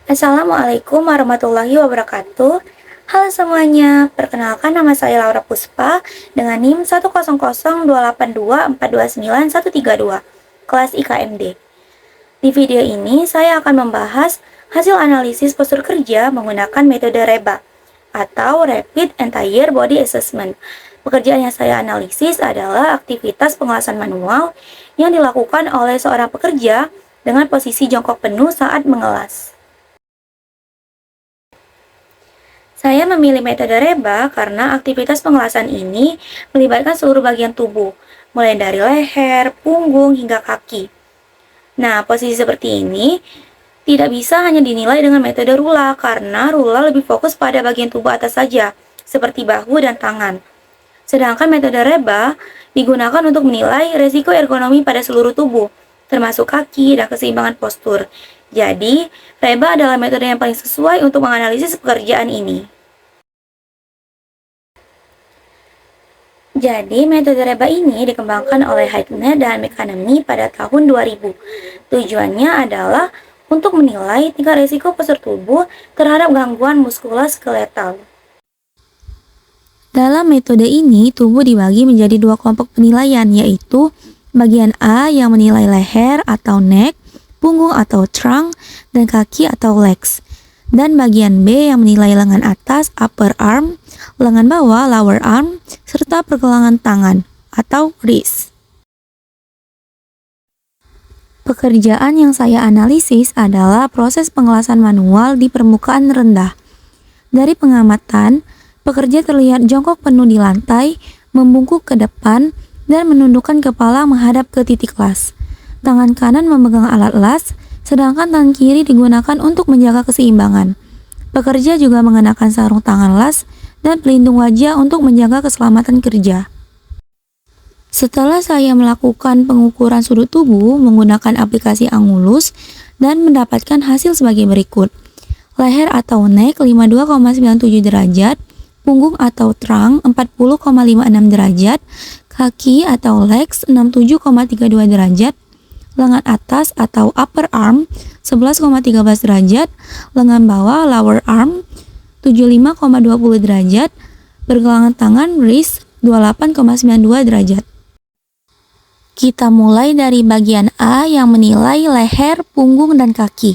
Assalamualaikum warahmatullahi wabarakatuh. Halo semuanya, perkenalkan nama saya Laura Puspa dengan NIM 1002824291132, kelas IKMD. Di video ini saya akan membahas hasil analisis postur kerja menggunakan metode REBA atau Rapid Entire Body Assessment. Pekerjaan yang saya analisis adalah aktivitas pengelasan manual yang dilakukan oleh seorang pekerja dengan posisi jongkok penuh saat mengelas. Saya memilih metode REBA karena aktivitas pengelasan ini melibatkan seluruh bagian tubuh, mulai dari leher, punggung, hingga kaki. Nah, posisi seperti ini tidak bisa hanya dinilai dengan metode RULA karena RULA lebih fokus pada bagian tubuh atas saja, seperti bahu dan tangan. Sedangkan metode REBA digunakan untuk menilai resiko ergonomi pada seluruh tubuh, termasuk kaki dan keseimbangan postur. Jadi, REBA adalah metode yang paling sesuai untuk menganalisis pekerjaan ini. Jadi, metode REBA ini dikembangkan oleh Heitner dan McAnamy pada tahun 2000. Tujuannya adalah untuk menilai tingkat risiko postur tubuh terhadap gangguan muskuloskeletal. Dalam metode ini, tubuh dibagi menjadi dua kelompok penilaian, yaitu bagian A yang menilai leher atau neck, punggung atau trunk, dan kaki atau legs. Dan bagian B yang menilai lengan atas upper arm, lengan bawah lower arm, serta pergelangan tangan atau wrist. Pekerjaan yang saya analisis adalah proses pengelasan manual di permukaan rendah. Dari pengamatan, pekerja terlihat jongkok penuh di lantai, membungkuk ke depan, dan menundukkan kepala menghadap ke titik las. Tangan kanan memegang alat las, sedangkan tangan kiri digunakan untuk menjaga keseimbangan. Pekerja juga mengenakan sarung tangan las dan pelindung wajah untuk menjaga keselamatan kerja. Setelah saya melakukan pengukuran sudut tubuh menggunakan aplikasi Angulus dan mendapatkan hasil sebagai berikut. Leher atau neck 52,97 derajat, punggung atau trunk 40,56 derajat, kaki atau legs 67,32 derajat, lengan atas atau upper arm 11,13 derajat, lengan bawah lower arm 75,20 derajat, pergelangan tangan wrist 28,92 derajat. Kita mulai dari bagian A yang menilai leher, punggung, dan kaki.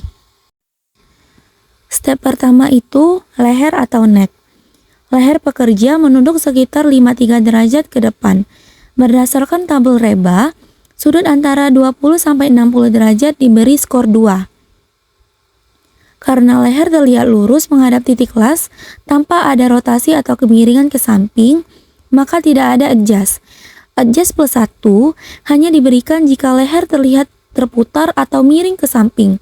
Step pertama itu leher atau neck. Leher pekerja menunduk sekitar 53 derajat ke depan. Berdasarkan tabel REBA, sudut antara 20-60 derajat diberi skor 2. Karena leher terlihat lurus menghadap titik las tanpa ada rotasi atau kemiringan ke samping, maka tidak ada adjust. Adjust plus 1 hanya diberikan jika leher terlihat terputar atau miring ke samping.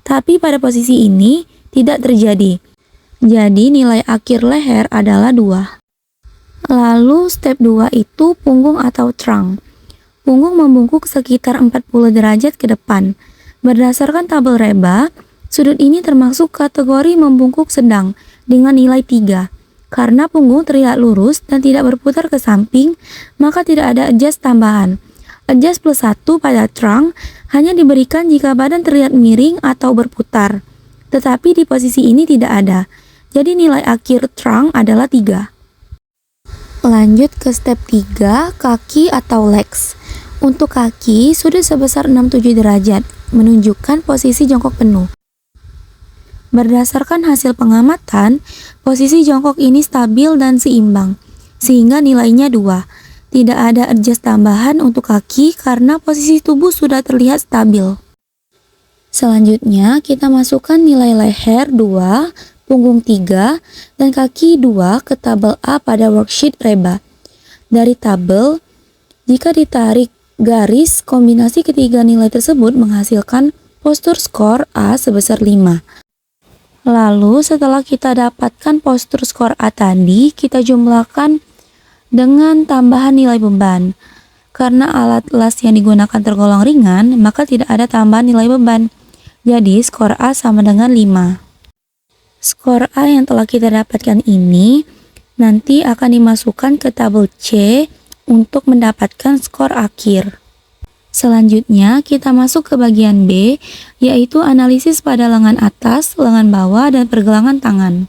Tapi pada posisi ini tidak terjadi. Jadi nilai akhir leher adalah 2. Lalu step 2 itu punggung atau trunk. Punggung membungkuk sekitar 40 derajat ke depan. Berdasarkan tabel REBA, sudut ini termasuk kategori membungkuk sedang dengan nilai 3. Karena punggung terlihat lurus dan tidak berputar ke samping, maka tidak ada adjust tambahan. Adjust plus 1 pada trunk hanya diberikan jika badan terlihat miring atau berputar. Tetapi di posisi ini tidak ada. Jadi nilai akhir trunk adalah 3. Lanjut ke step 3, kaki atau legs. Untuk kaki, sudut sebesar 67 derajat, menunjukkan posisi jongkok penuh. Berdasarkan hasil pengamatan, posisi jongkok ini stabil dan seimbang, sehingga nilainya 2. Tidak ada adjust tambahan untuk kaki karena posisi tubuh sudah terlihat stabil. Selanjutnya, kita masukkan nilai leher 2, punggung 3, dan kaki 2 ke tabel A pada worksheet REBA. Dari tabel, jika ditarik garis, kombinasi ketiga nilai tersebut menghasilkan postur skor A sebesar 5. Lalu setelah kita dapatkan postur skor A tadi, kita jumlahkan dengan tambahan nilai beban. Karena alat las yang digunakan tergolong ringan, maka tidak ada tambahan nilai beban. Jadi skor A sama dengan 5. Skor A yang telah kita dapatkan ini nanti akan dimasukkan ke tabel C untuk mendapatkan skor akhir. Selanjutnya, kita masuk ke bagian B, yaitu analisis pada lengan atas, lengan bawah, dan pergelangan tangan.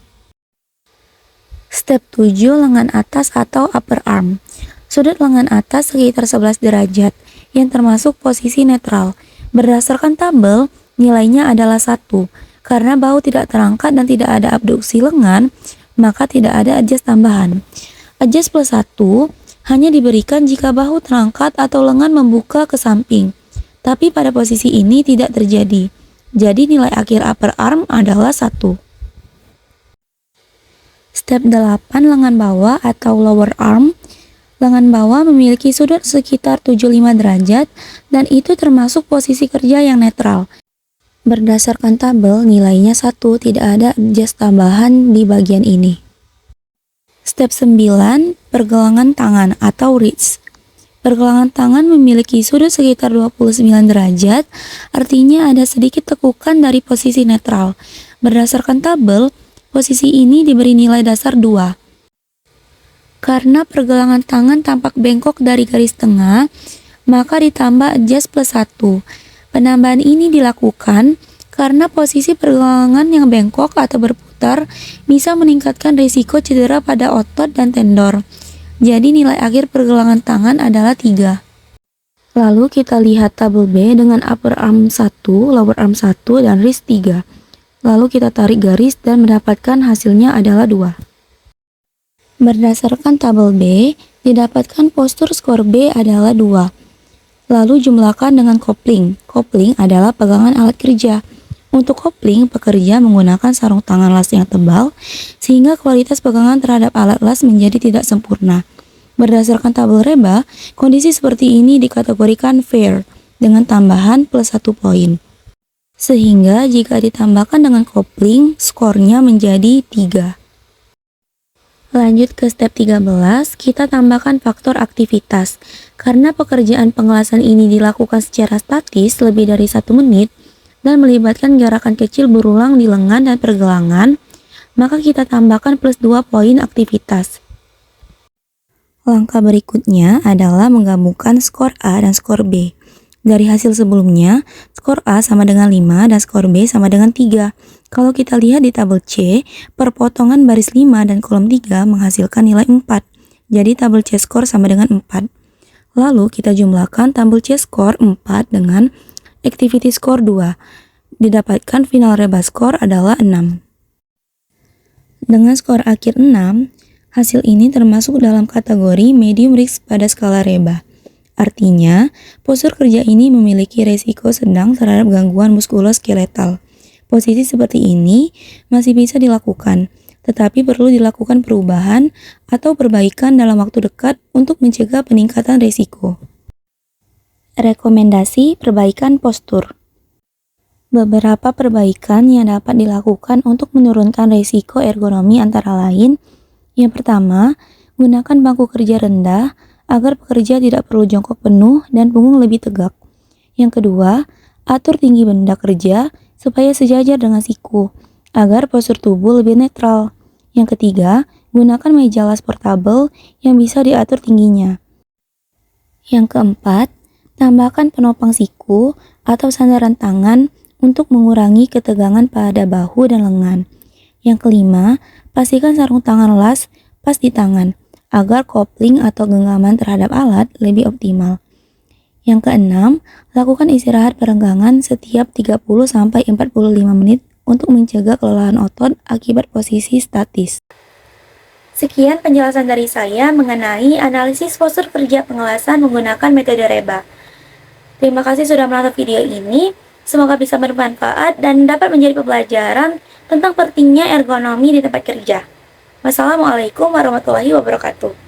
Step 7, lengan atas atau upper arm. Sudut lengan atas sekitar 11 derajat, yang termasuk posisi netral. Berdasarkan tabel, nilainya adalah 1. Karena bahu tidak terangkat dan tidak ada abduksi lengan, maka tidak ada adjust tambahan. Adjust plus 1 hanya diberikan jika bahu terangkat atau lengan membuka ke samping. Tapi pada posisi ini tidak terjadi. Jadi nilai akhir upper arm adalah 1. Step 8, lengan bawah atau lower arm. Lengan bawah memiliki sudut sekitar 75 derajat dan itu termasuk posisi kerja yang netral. Berdasarkan tabel, nilainya 1, tidak ada adjust tambahan di bagian ini. Step 9, pergelangan tangan atau wrist. Pergelangan tangan memiliki sudut sekitar 29 derajat, artinya ada sedikit tekukan dari posisi netral. Berdasarkan tabel, posisi ini diberi nilai dasar 2. Karena pergelangan tangan tampak bengkok dari garis tengah, maka ditambah adjust plus 1. Penambahan ini dilakukan karena posisi pergelangan yang bengkok atau berputar bisa meningkatkan risiko cedera pada otot dan tendon. Jadi nilai akhir pergelangan tangan adalah 3. Lalu kita lihat tabel B dengan upper arm 1, lower arm 1, dan wrist 3. Lalu kita tarik garis dan mendapatkan hasilnya adalah 2. Berdasarkan tabel B, didapatkan postur skor B adalah 2. Lalu jumlahkan dengan kopling. Kopling adalah pegangan alat kerja. Untuk kopling, pekerja menggunakan sarung tangan las yang tebal, sehingga kualitas pegangan terhadap alat las menjadi tidak sempurna. Berdasarkan tabel reba, kondisi seperti ini dikategorikan fair, dengan tambahan plus 1 poin. Sehingga jika ditambahkan dengan kopling, skornya menjadi 3. Lanjut ke step 13, kita tambahkan faktor aktivitas. Karena pekerjaan pengelasan ini dilakukan secara statis lebih dari 1 menit dan melibatkan gerakan kecil berulang di lengan dan pergelangan, maka kita tambahkan plus 2 poin aktivitas. Langkah berikutnya adalah menggabungkan skor A dan skor B. Dari hasil sebelumnya, skor A sama dengan 5 dan skor B sama dengan 3. Kalau kita lihat di tabel C, perpotongan baris 5 dan kolom 3 menghasilkan nilai 4. Jadi tabel C skor sama dengan 4. Lalu kita jumlahkan tabel C skor 4 dengan activity skor 2. Didapatkan final reba skor adalah 6. Dengan skor akhir 6, hasil ini termasuk dalam kategori medium risk pada skala reba. Artinya, postur kerja ini memiliki resiko sedang terhadap gangguan muskuloskeletal. Posisi seperti ini masih bisa dilakukan, tetapi perlu dilakukan perubahan atau perbaikan dalam waktu dekat untuk mencegah peningkatan resiko. Rekomendasi perbaikan postur. Beberapa perbaikan yang dapat dilakukan untuk menurunkan resiko ergonomi antara lain, yang pertama, gunakan bangku kerja rendah agar pekerja tidak perlu jongkok penuh dan punggung lebih tegak. Yang kedua, atur tinggi benda kerja supaya sejajar dengan siku, agar postur tubuh lebih netral. Yang ketiga, gunakan meja las portable yang bisa diatur tingginya. Yang keempat, tambahkan penopang siku atau sandaran tangan untuk mengurangi ketegangan pada bahu dan lengan. Yang kelima, pastikan sarung tangan las pas di tangan, agar kopling atau genggaman terhadap alat lebih optimal. Yang keenam, lakukan istirahat perenggangan setiap 30-45 menit untuk mencegah kelelahan otot akibat posisi statis. Sekian penjelasan dari saya mengenai analisis postur kerja pengelasan menggunakan metode reba. Terima kasih sudah menonton video ini, semoga bisa bermanfaat dan dapat menjadi pembelajaran tentang pentingnya ergonomi di tempat kerja. Wassalamualaikum warahmatullahi wabarakatuh.